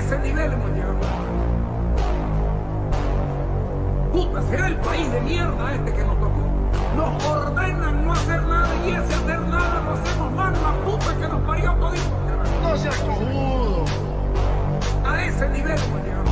ese nivel hemos llegado. Puta, será el país de mierda este que nos tocó. Nos ordenan no hacer nada y ese hacer nada lo hacemos mal, la puta que nos parió todito. No seas cojudo. A ese nivel hemos llegado.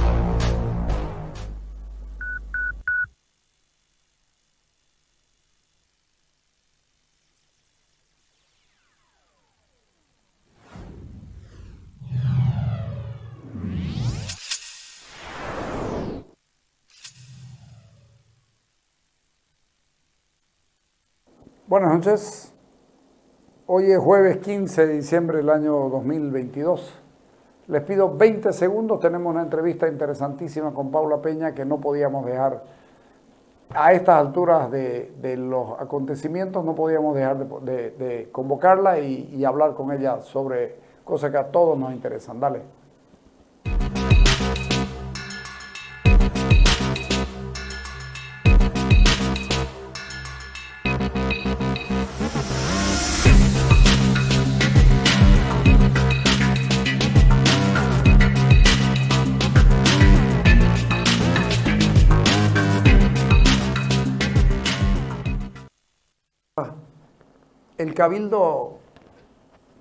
Buenas noches. Hoy es jueves 15 de diciembre del año 2022. Les pido 20 segundos. Tenemos una entrevista interesantísima con Paula Peña que no podíamos dejar a estas alturas de los acontecimientos. No podíamos dejar de convocarla y hablar con ella sobre cosas que a todos nos interesan. Dale. El Cabildo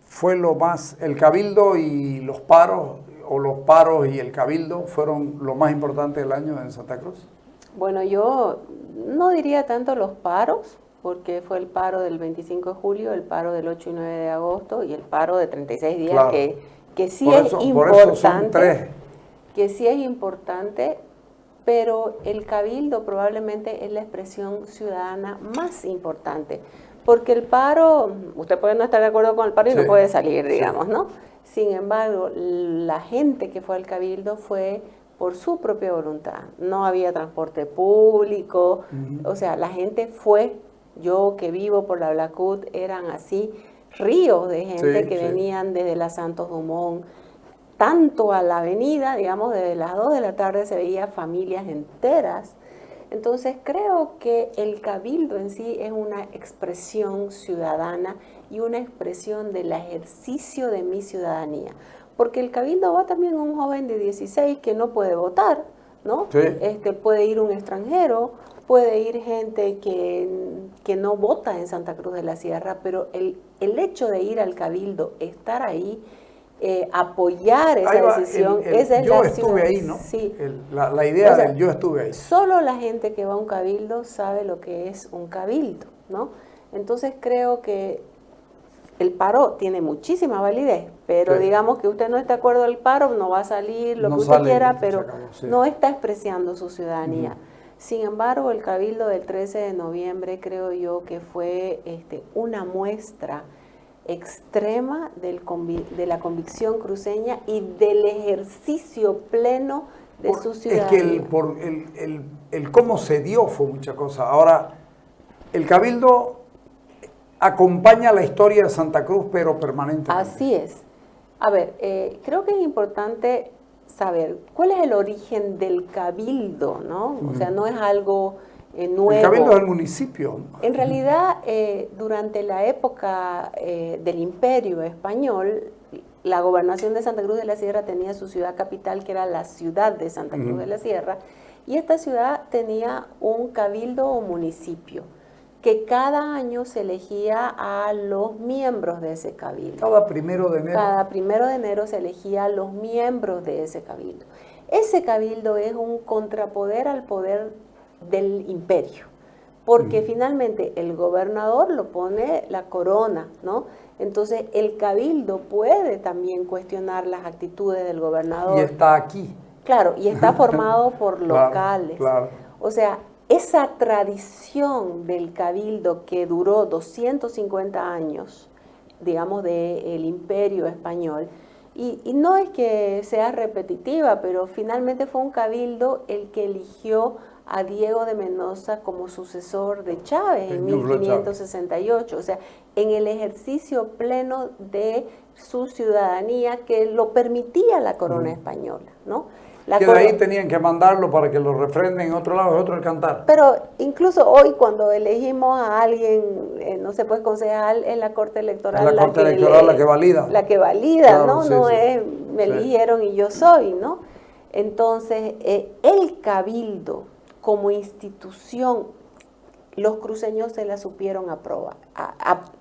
fue lo más, el Cabildo y los paros, o los paros y el Cabildo fueron lo más importante del año en Santa Cruz. Bueno, yo no diría tanto los paros, porque fue el paro del 25 de julio, el paro del 8 y 9 de agosto y el paro de 36 días, Claro. que sí Por es eso importante, son tres. que sí es importante, pero el Cabildo probablemente es la expresión ciudadana más importante. Porque el paro, usted puede no estar de acuerdo con el paro y Sí, no puede salir, sí. digamos, ¿no? Sin embargo, la gente que fue al Cabildo fue por su propia voluntad. No había transporte público, o sea, la gente fue, yo que vivo por la Blackwood, eran así ríos de gente Sí, que sí. venían desde la Santos Dumont, tanto a la avenida, digamos, desde las 2 de la tarde se veía familias enteras. Entonces creo que el Cabildo en sí es una expresión ciudadana y una expresión del ejercicio de mi ciudadanía. Porque el Cabildo va también un joven de 16 que no puede votar, ¿no? Sí. Puede ir un extranjero, puede ir gente que no vota en Santa Cruz de la Sierra, pero el hecho de ir al Cabildo, estar ahí, apoyar esa Ahí va, decisión, yo estuve ahí, ¿no? Sí. La idea O sea, del yo estuve ahí. Solo la gente que va a un cabildo sabe lo que es un cabildo, ¿no? Entonces creo que el paro tiene muchísima validez, pero Sí. digamos que usted no está de acuerdo del paro, no va a salir lo No que usted sale, quiera, se pero acabó, sí. no está expresando su ciudadanía. Sin embargo, el cabildo del 13 de noviembre creo yo que fue una muestra extrema de la convicción cruceña y del ejercicio pleno de su ciudadanía. Es que el cómo se dio fue mucha cosa. Ahora, el Cabildo acompaña la historia de Santa Cruz, pero permanentemente. Así es. A ver, creo que es importante saber cuál es el origen del cabildo, ¿no? O sea, no es algo nuevo. El Cabildo es el municipio. En realidad, durante la época del Imperio Español, la gobernación de Santa Cruz de la Sierra tenía su ciudad capital, que era la ciudad de Santa Cruz de la Sierra, y esta ciudad tenía un cabildo o municipio, que cada año se elegía a los miembros de ese cabildo. Cada 1 de enero. Cada 1 de enero se elegía a los miembros de ese cabildo. Ese cabildo es un contrapoder al poder del imperio, porque finalmente el gobernador lo pone la corona, ¿no? Entonces el cabildo puede también cuestionar las actitudes del gobernador. Y está aquí. Claro, y está formado por Claro, locales. claro. O sea, esa tradición del cabildo que duró 250 años, digamos, del Imperio Español, y no es que sea repetitiva, pero finalmente fue un cabildo el que eligió a Diego de Mendoza como sucesor de Chávez en 1568, o sea, en el ejercicio pleno de su ciudadanía que lo permitía la corona española, ¿no? Que de ahí tenían que mandarlo para que lo refrenden en otro lado, es otro el cantar. Pero incluso hoy cuando elegimos a alguien, no sé, pues concejal en la Corte Electoral. Es la Corte Electoral la que valida. La que valida, claro, ¿no? Sí, no sí. es, me eligieron y yo soy, ¿no? Entonces, el Cabildo como institución, los cruceños se la supieron aprobar,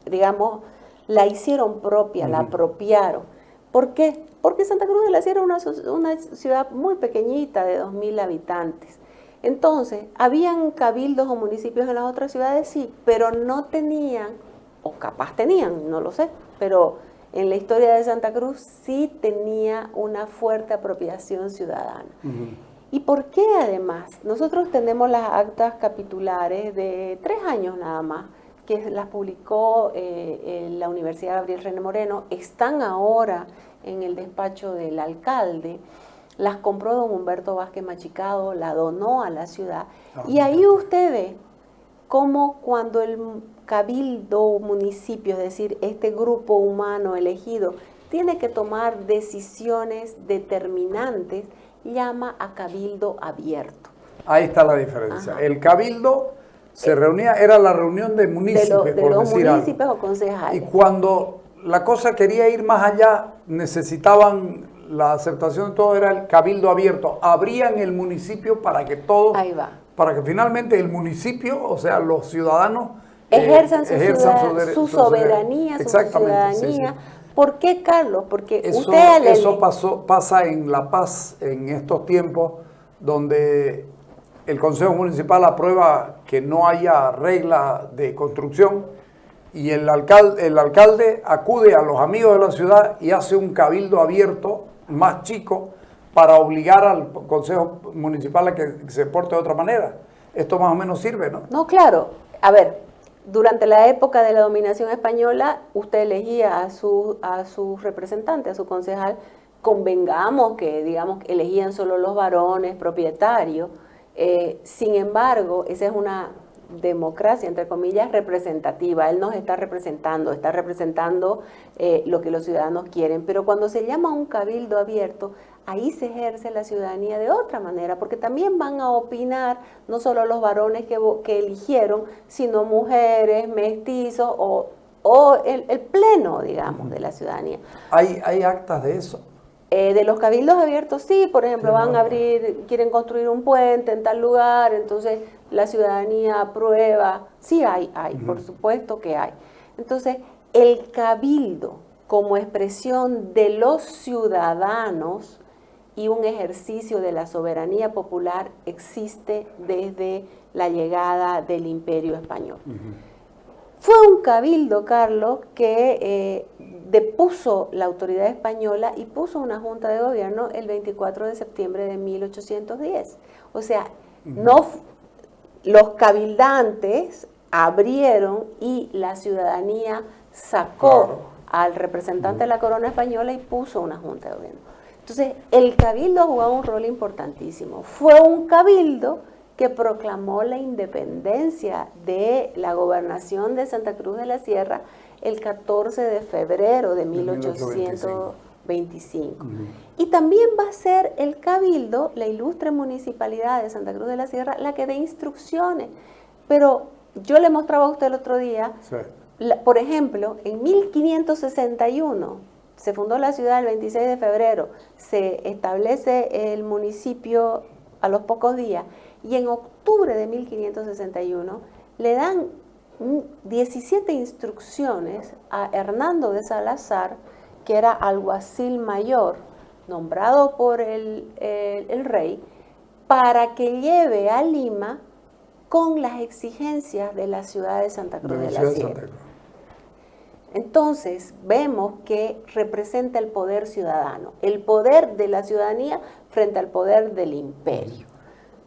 digamos, la hicieron propia, la apropiaron. ¿Por qué? Porque Santa Cruz de la Sierra es una ciudad muy pequeñita de 2.000 habitantes. Entonces, habían cabildos o municipios en las otras ciudades, sí, pero no tenían, o capaz tenían, no lo sé, pero en la historia de Santa Cruz sí tenía una fuerte apropiación ciudadana. ¿Y por qué además? Nosotros tenemos las actas capitulares de 3 años nada más, que las publicó la Universidad Gabriel René Moreno, están ahora en el despacho del alcalde, las compró don Humberto Vázquez Machicado, la donó a la ciudad, y ahí usted ve cómo cuando el cabildo municipio, es decir, este grupo humano elegido, tiene que tomar decisiones determinantes, llama a cabildo abierto. Ahí está la diferencia. Ajá. El cabildo se reunía, era la reunión de municipios, de los municipios o concejales. Y cuando la cosa quería ir más allá, necesitaban la aceptación de todo, era el cabildo abierto. Abrían el municipio para que todos, para que finalmente el municipio, o sea, los ciudadanos, ejerzan su soberanía, su ciudadanía. Sí. ¿Por qué, Carlos? Porque eso pasa en La Paz en estos tiempos, donde el Consejo Municipal aprueba que no haya regla de construcción y el alcalde acude a los amigos de la ciudad y hace un cabildo abierto más chico para obligar al Consejo Municipal a que se porte de otra manera. Esto más o menos sirve, ¿no? No, claro. A ver, durante la época de la dominación española, usted elegía a su representante, a su concejal. Convengamos que, digamos, elegían solo los varones propietarios. Sin embargo, esa es una democracia, entre comillas, representativa. Él nos está representando lo que los ciudadanos quieren. Pero cuando se llama un cabildo abierto, ahí se ejerce la ciudadanía de otra manera, porque también van a opinar no solo los varones que eligieron, sino mujeres, mestizos o el pleno, digamos, de la ciudadanía. ¿Hay actas de eso? De los cabildos abiertos, sí, por ejemplo, van a abrir, quieren construir un puente en tal lugar, entonces la ciudadanía aprueba. Sí hay, por supuesto que hay. Entonces, el cabildo como expresión de los ciudadanos y un ejercicio de la soberanía popular existe desde la llegada del Imperio Español. Fue un cabildo, Carlos, que depuso la autoridad española y puso una junta de gobierno el 24 de septiembre de 1810. O sea, los cabildantes abrieron y la ciudadanía sacó al representante de la corona española y puso una junta de gobierno. Entonces, el cabildo jugaba un rol importantísimo. Fue un cabildo que proclamó la independencia de la gobernación de Santa Cruz de la Sierra el 14 de febrero de 1825. Y también va a ser el cabildo, la ilustre municipalidad de Santa Cruz de la Sierra, la que dé instrucciones. Pero yo le mostraba a usted el otro día, por ejemplo, en 1561, se fundó la ciudad el 26 de febrero, se establece el municipio a los pocos días, y en octubre de 1561 le dan 17 instrucciones a Hernando de Salazar, que era alguacil mayor, nombrado por el rey, para que lleve a Lima con las exigencias de la ciudad de Santa Cruz de la Sierra. Entonces, vemos que representa el poder ciudadano, el poder de la ciudadanía frente al poder del imperio.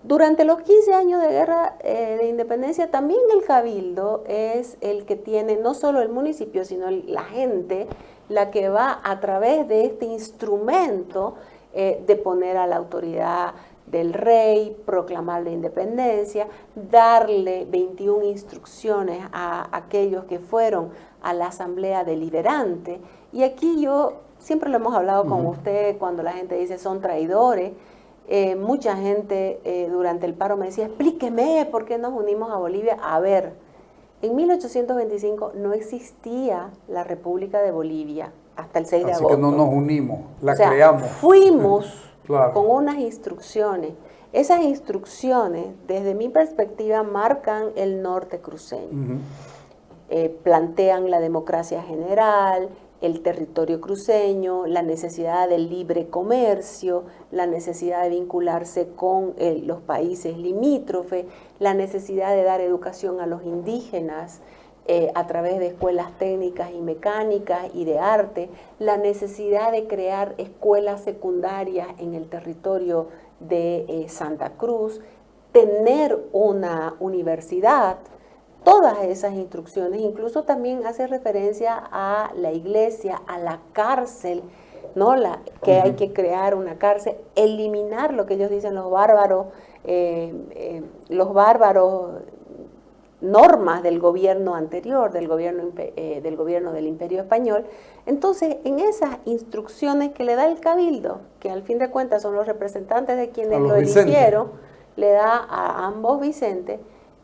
Durante los 15 años de guerra de independencia, también el cabildo es el que tiene no solo el municipio, sino la gente, la que va a través de este instrumento de poner a la autoridad del rey, proclamar la independencia, darle 21 instrucciones a aquellos que fueron a la asamblea deliberante. Y aquí yo, siempre lo hemos hablado con usted, cuando la gente dice son traidores, Mucha gente durante el paro me decía, explíqueme por qué nos unimos a Bolivia. A ver, en 1825 no existía la República de Bolivia hasta el 6 de agosto. Así que no nos unimos, la O sea, creamos. Fuimos Claro. con unas instrucciones. Esas instrucciones, desde mi perspectiva, marcan el norte cruceño. Plantean la democracia general, el territorio cruceño, la necesidad del libre comercio, la necesidad de vincularse con los países limítrofes, la necesidad de dar educación a los indígenas a través de escuelas técnicas y mecánicas y de arte, la necesidad de crear escuelas secundarias en el territorio de Santa Cruz, tener una universidad. Todas esas instrucciones, incluso también hace referencia a la iglesia, a la cárcel, ¿no? Que hay que crear una cárcel, eliminar lo que ellos dicen los bárbaros normas del gobierno anterior, del gobierno del Imperio Español. Entonces, en esas instrucciones que le da el Cabildo, que al fin de cuentas son los representantes de quienes lo eligieron, le da a ambos Vicentes,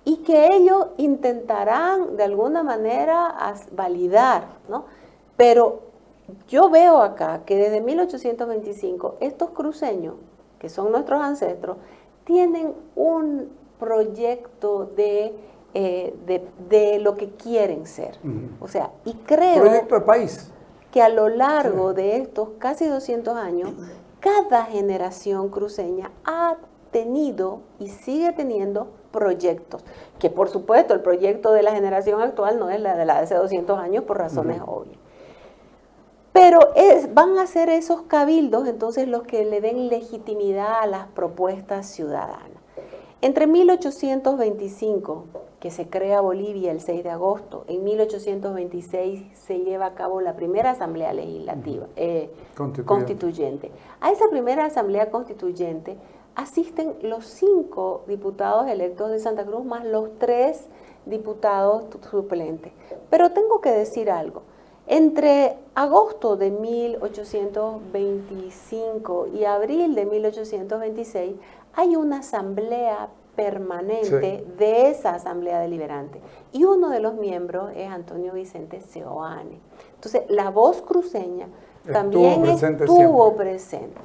y que ellos intentarán de alguna manera validar, ¿no? Pero yo veo acá que desde 1825 estos cruceños, que son nuestros ancestros, tienen un proyecto de lo que quieren ser. O sea, y creo Proyecto de país. Que a lo largo de estos casi 200 años, cada generación cruceña ha tenido y sigue teniendo proyectos, que por supuesto el proyecto de la generación actual no es la de hace 200 años por razones obvias. Pero van a ser esos cabildos entonces los que le den legitimidad a las propuestas ciudadanas. Entre 1825, que se crea Bolivia el 6 de agosto, en 1826 se lleva a cabo la primera asamblea legislativa constituyente. A esa primera asamblea constituyente asisten los 5 diputados electos de Santa Cruz más los 3 diputados suplentes. Pero tengo que decir algo. Entre agosto de 1825 y abril de 1826 hay una asamblea permanente de esa asamblea deliberante. Y uno de los miembros es Antonio Vicente Seoane. Entonces, la voz cruceña también estuvo presente.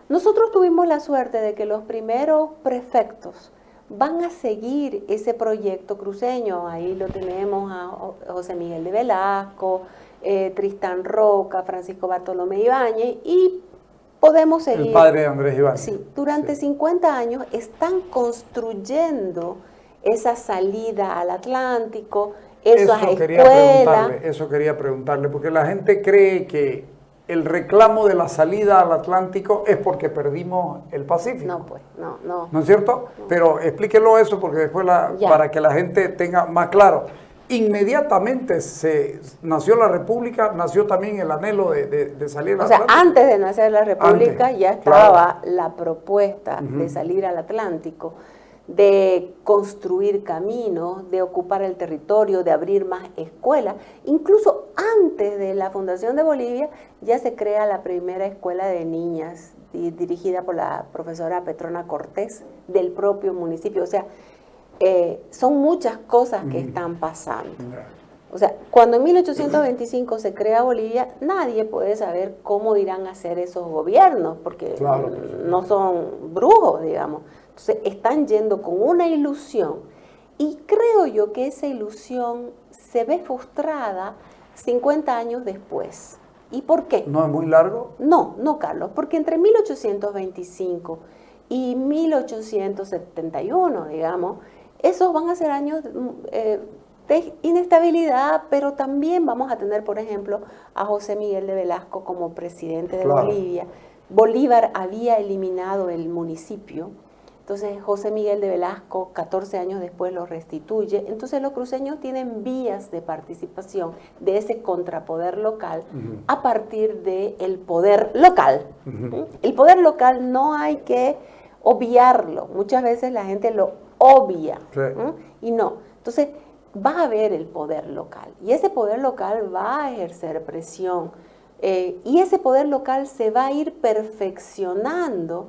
Nosotros tuvimos la suerte de que los primeros prefectos van a seguir ese proyecto cruceño. Ahí lo tenemos a José Miguel de Velasco, Tristán Roca, Francisco Bartolomé Ibáñez y podemos seguir. El padre de Andrés Ibáñez. Sí, durante 50 años están construyendo esa salida al Atlántico, esas escuelas. Eso quería preguntarle, porque la gente cree que el reclamo de la salida al Atlántico es porque perdimos el Pacífico. No, pues, no. ¿No es cierto? No. Pero explíquelo eso porque después para que la gente tenga más claro. Inmediatamente nació la República, nació también el anhelo de salir al Atlántico. O sea, antes de nacer la República ya estaba la propuesta de salir al Atlántico, de construir caminos, de ocupar el territorio, de abrir más escuelas. Incluso antes de la fundación de Bolivia ya se crea la primera escuela de niñas dirigida por la profesora Petrona Cortés del propio municipio. O sea, son muchas cosas que están pasando. O sea, cuando en 1825 se crea Bolivia, nadie puede saber cómo irán a ser esos gobiernos, porque no son brujos, digamos. Entonces, están yendo con una ilusión y creo yo que esa ilusión se ve frustrada 50 años después. ¿Y por qué? ¿No es muy largo? No, Carlos, porque entre 1825 y 1871, digamos, esos van a ser años de inestabilidad, pero también vamos a tener, por ejemplo, a José Miguel de Velasco como presidente de Bolivia. Bolívar había eliminado el municipio. Entonces, José Miguel de Velasco, 14 años después, lo restituye. Entonces, los cruceños tienen vías de participación de ese contrapoder local a partir del poder local. El poder local no hay que obviarlo. Muchas veces la gente lo obvia y no. Entonces, va a haber el poder local y ese poder local va a ejercer presión y ese poder local se va a ir perfeccionando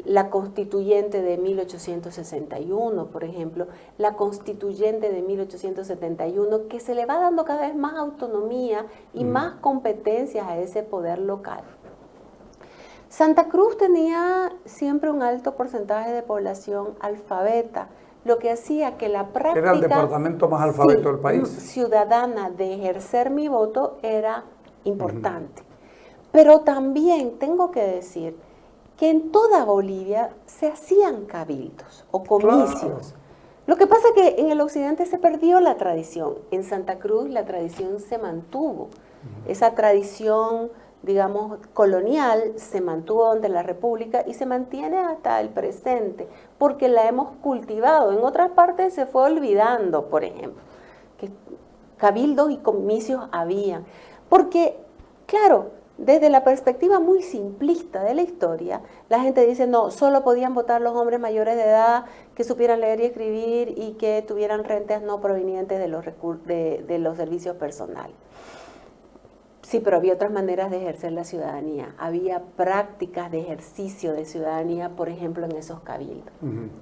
la constituyente de 1861, por ejemplo, la constituyente de 1871, que se le va dando cada vez más autonomía y más competencias a ese poder local. Santa Cruz tenía siempre un alto porcentaje de población alfabeta, lo que hacía que la práctica... Era el departamento más alfabeto del país. Ciudadana de ejercer mi voto era importante. Pero también tengo que decir que en toda Bolivia se hacían cabildos o comicios. Claro. Lo que pasa es que en el occidente se perdió la tradición. En Santa Cruz la tradición se mantuvo. Esa tradición, digamos, colonial se mantuvo durante la República y se mantiene hasta el presente, porque la hemos cultivado. En otras partes se fue olvidando, por ejemplo, que cabildos y comicios habían. Porque, claro, desde la perspectiva muy simplista de la historia, la gente dice, no, solo podían votar los hombres mayores de edad que supieran leer y escribir y que tuvieran rentas no provenientes de los servicios personales. Sí, pero había otras maneras de ejercer la ciudadanía. Había prácticas de ejercicio de ciudadanía, por ejemplo, en esos cabildos.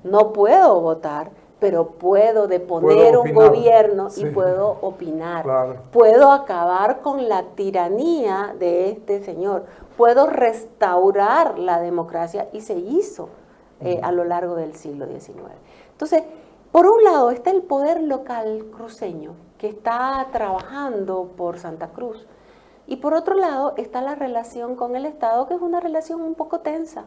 No puedo votar, pero puedo deponer un gobierno y puedo opinar. Claro. Puedo acabar con la tiranía de este señor. Puedo restaurar la democracia, y se hizo a lo largo del siglo XIX. Entonces, por un lado está el poder local cruceño, que está trabajando por Santa Cruz. Y por otro lado está la relación con el Estado, que es una relación un poco tensa,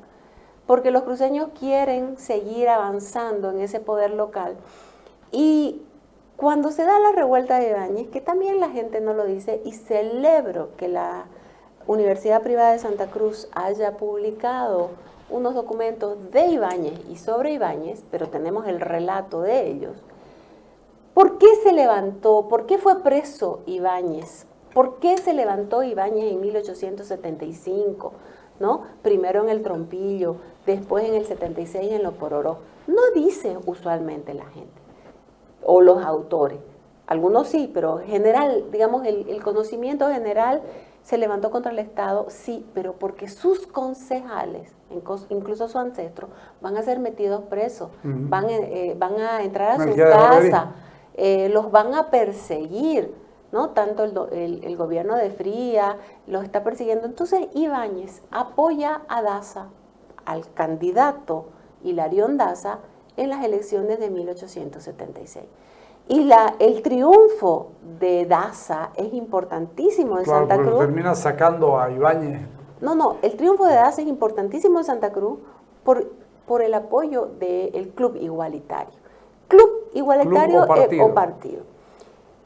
porque los cruceños quieren seguir avanzando en ese poder local. Y cuando se da la revuelta de Ibáñez, que también la gente no lo dice, y celebro que la Universidad Privada de Santa Cruz haya publicado unos documentos de Ibáñez y sobre Ibáñez, pero tenemos el relato de ellos. ¿Por qué se levantó? ¿Por qué fue preso Ibáñez? ¿Por qué se levantó Ibáñez en 1875? ¿No? Primero en el Trompillo, después en el 76 en Lo Pororó. No dice usualmente la gente, o los autores. Algunos sí, pero general, digamos, el conocimiento general se levantó contra el Estado, sí, pero porque sus concejales, incluso sus ancestros, van a ser metidos presos, van a entrar a su casa, los van a perseguir, ¿no? Tanto el gobierno de Fría los está persiguiendo. Entonces Ibáñez apoya a Daza, al candidato Hilarión Daza, en las elecciones de 1876. Y el triunfo de Daza es importantísimo en Santa Cruz. Termina sacando a Ibáñez. No, el triunfo de Daza es importantísimo en Santa Cruz por el apoyo del Club Igualitario. Club Igualitario o partido.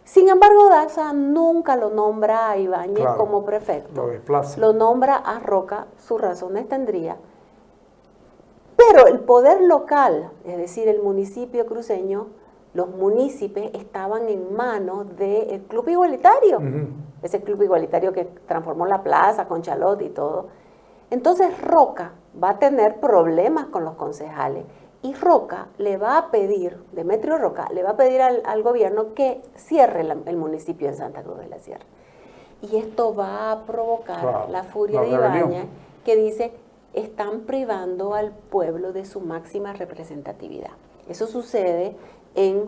Sin embargo, Daza nunca lo nombra a Ibáñez como prefecto. Lo desplaza. Lo nombra a Roca, sus razones tendría. Pero el poder local, es decir, el municipio cruceño, los municipios estaban en manos del Club Igualitario. Ese Club Igualitario que transformó la plaza con Chalot y todo. Entonces Roca va a tener problemas con los concejales. Y Roca le va a pedir, Demetrio Roca, le va a pedir al gobierno que cierre el municipio de Santa Cruz de la Sierra. Y esto va a provocar la furia de Ibáñez, que dice, están privando al pueblo de su máxima representatividad. Eso sucede en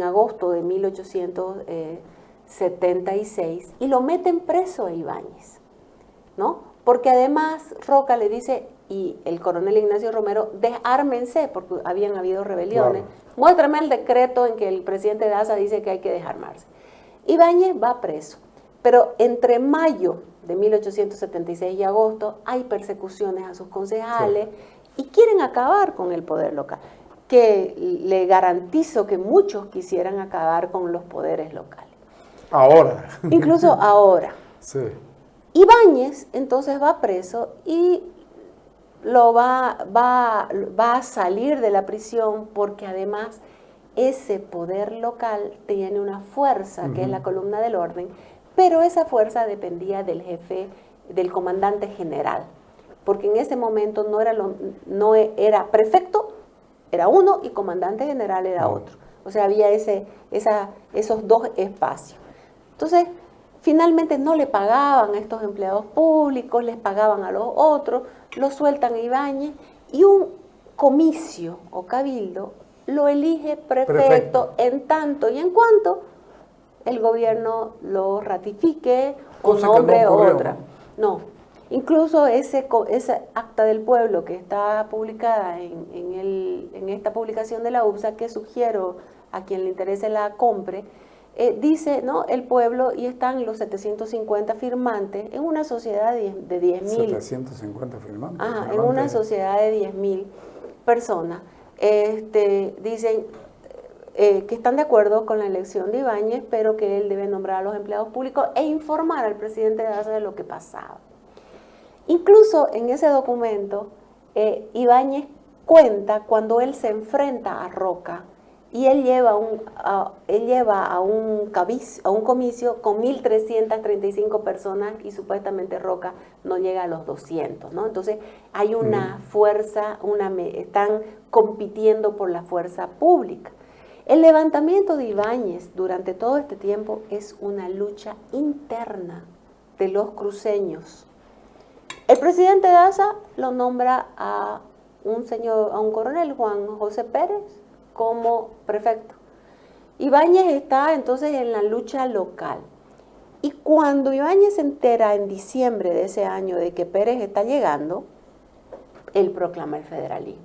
agosto de 1876, y lo meten preso a Ibáñez, ¿no? Porque además Roca le dice, y el coronel Ignacio Romero, desármense, porque habían habido rebeliones. Muéstrame el decreto en que el presidente Daza dice que hay que desarmarse. Ibáñez va preso, pero entre mayo de 1876 y agosto hay persecuciones a sus concejales y quieren acabar con el poder local, que le garantizo que muchos quisieran acabar con los poderes locales. Ahora. Incluso ahora. Sí. Ibáñez entonces va preso y va a salir de la prisión, porque además ese poder local tiene una fuerza que es la columna del orden, pero esa fuerza dependía del jefe, del comandante general, porque en ese momento no era prefecto, era uno, y comandante general era otro. O sea, había esos dos espacios. Entonces, Finalmente no le pagaban a estos empleados públicos, les pagaban a los otros, lo sueltan a Ibáñez y un comicio o cabildo lo elige prefecto en tanto y en cuanto el gobierno lo ratifique o nombre otra. No, incluso ese acta del pueblo que está publicada en esta publicación de la UPSA, que sugiero a quien le interese la compre, dice, ¿no? El pueblo, y están los 750 firmantes en una sociedad de 10.000. 750 firmantes. En una sociedad de 10.000 personas. Dicen que están de acuerdo con la elección de Ibáñez, pero que él debe nombrar a los empleados públicos e informar al presidente Daza de lo que pasaba. Incluso en ese documento, Ibáñez cuenta cuando él se enfrenta a Roca y él lleva a un comicio con 1.335 personas y supuestamente Roca no llega a los 200, ¿no? Entonces hay una fuerza, están compitiendo por la fuerza pública. El levantamiento de Ibáñez durante todo este tiempo es una lucha interna de los cruceños. El presidente Daza lo nombra a un coronel, Juan José Pérez, como prefecto. Ibáñez está entonces en la lucha local. Y cuando Ibáñez se entera en diciembre de ese año de que Pérez está llegando, él proclama el federalismo,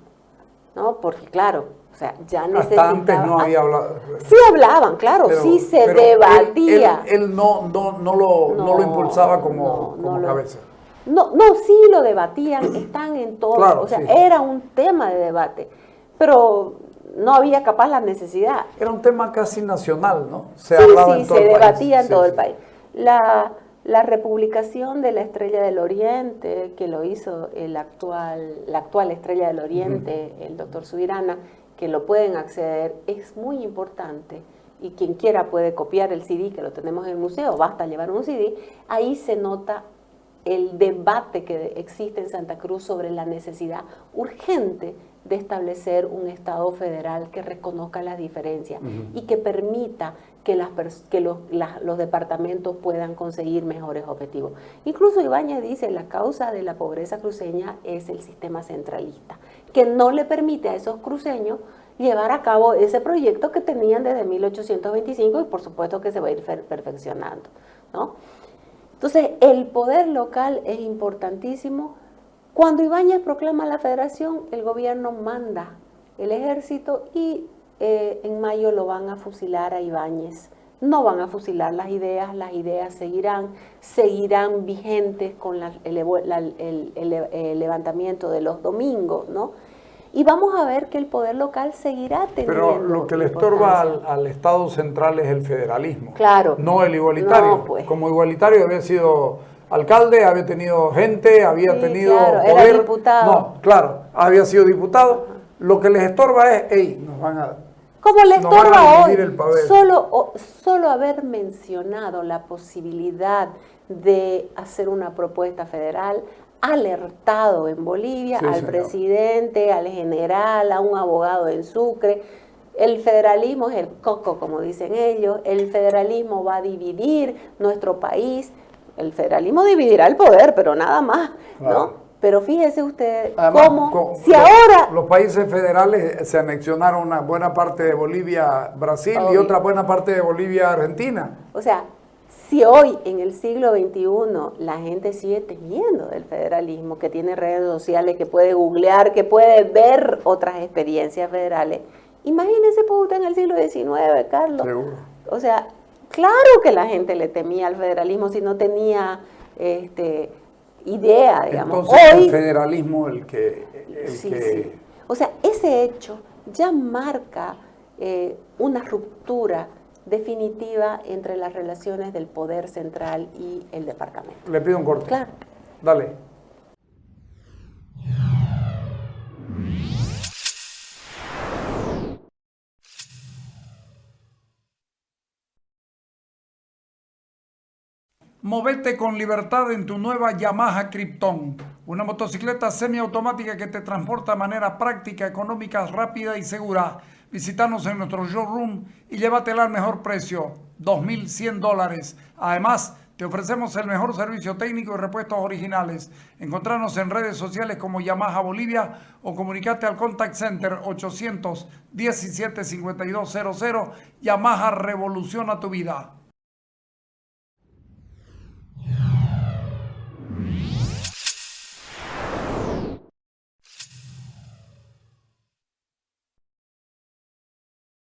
¿no? Porque claro, o sea, ya necesitaba... Hasta antes no había hablado... Sí hablaban, claro, pero, sí se debatía. Él no lo impulsaba como cabeza. No, sí lo debatían, están en todo, claro, o sea, sí. Era un tema de debate, pero no había capaz la necesidad. Era un tema casi nacional, ¿no? Se debatía en todo el país. La republicación de la Estrella del Oriente, que lo hizo la actual Estrella del Oriente, el doctor Subirana, que lo pueden acceder, es muy importante. Y quien quiera puede copiar el CD, que lo tenemos en el museo, basta llevar un CD, ahí se nota el debate que existe en Santa Cruz sobre la necesidad urgente de establecer un Estado federal que reconozca las diferencias y que permita que los departamentos puedan conseguir mejores objetivos. Incluso Ibáñez dice, la causa de la pobreza cruceña es el sistema centralista, que no le permite a esos cruceños llevar a cabo ese proyecto que tenían desde 1825 y por supuesto que se va a ir perfeccionando, ¿no? Entonces, el poder local es importantísimo. Cuando Ibáñez proclama la federación, el gobierno manda el ejército y en mayo lo van a fusilar a Ibáñez. No van a fusilar las ideas seguirán vigentes con el levantamiento de los domingos, ¿no? Y vamos a ver que el poder local seguirá teniendo. Pero lo que le estorba al Estado central es el federalismo. Claro. No el igualitario. No, pues. Como igualitario había sido alcalde, había tenido gente, había tenido claro, poder. Era diputado. No, claro, había sido diputado. Lo que les estorba es, nos van a... Como le estorba hoy, solo haber mencionado la posibilidad de hacer una propuesta federal, alertado en Bolivia, al presidente, al general, a un abogado en Sucre. El federalismo es el coco, como dicen ellos. El federalismo va a dividir nuestro país. El federalismo dividirá el poder, pero nada más, ¿no? Pero fíjese usted ahora... Los países federales se anexionaron una buena parte de Bolivia, Brasil, y otra buena parte de Bolivia, Argentina. O sea, si hoy, en el siglo XXI, la gente sigue temiendo del federalismo, que tiene redes sociales, que puede googlear, que puede ver otras experiencias federales, imagínense usted en el siglo XIX, Carlos. Seguro. O sea, claro que la gente le temía al federalismo si no tenía idea, digamos. Entonces, hoy, el federalismo sí. O sea, ese hecho ya marca una ruptura definitiva entre las relaciones del poder central y el departamento. Le pido un corte. Claro. Dale. Movete con libertad en tu nueva Yamaha Krypton, una motocicleta semiautomática que te transporta de manera práctica, económica, rápida y segura. Visítanos en nuestro showroom y llévatela al mejor precio, $2,100. Además, Te ofrecemos el mejor servicio técnico y repuestos originales. Encontrarnos en redes sociales como Yamaha Bolivia o comunicate al Contact Center 817-5200. Yamaha revoluciona tu vida.